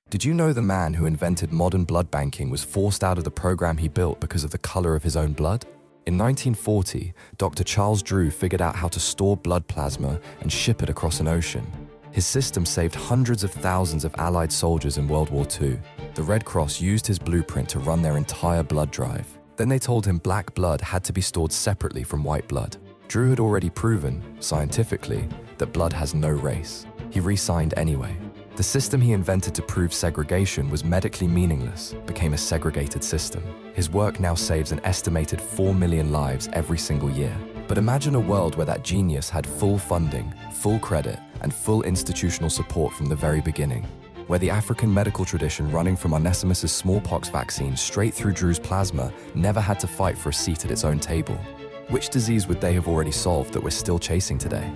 Did you know the man who invented modern blood banking was forced out of the program he built because of the color of his own blood? In 1940, Dr. Charles Drew figured out how to store blood plasma and ship it across an ocean. His system saved hundreds of thousands of Allied soldiers in World War II. The Red Cross used his blueprint to run their entire blood drive. Then they told him black blood had to be stored separately from white blood. Drew had already proven, scientifically, that blood has no race. He re-signed anyway. The system he invented to prove segregation was medically meaningless, became a segregated system. His work now saves an estimated 4 million lives every single year. But imagine a world where that genius had full funding, full credit, and full institutional support from the very beginning. Where the African medical tradition running from Onesimus's smallpox vaccine straight through Drew's plasma never had to fight for a seat at its own table. Which disease would they have already solved that we're still chasing today?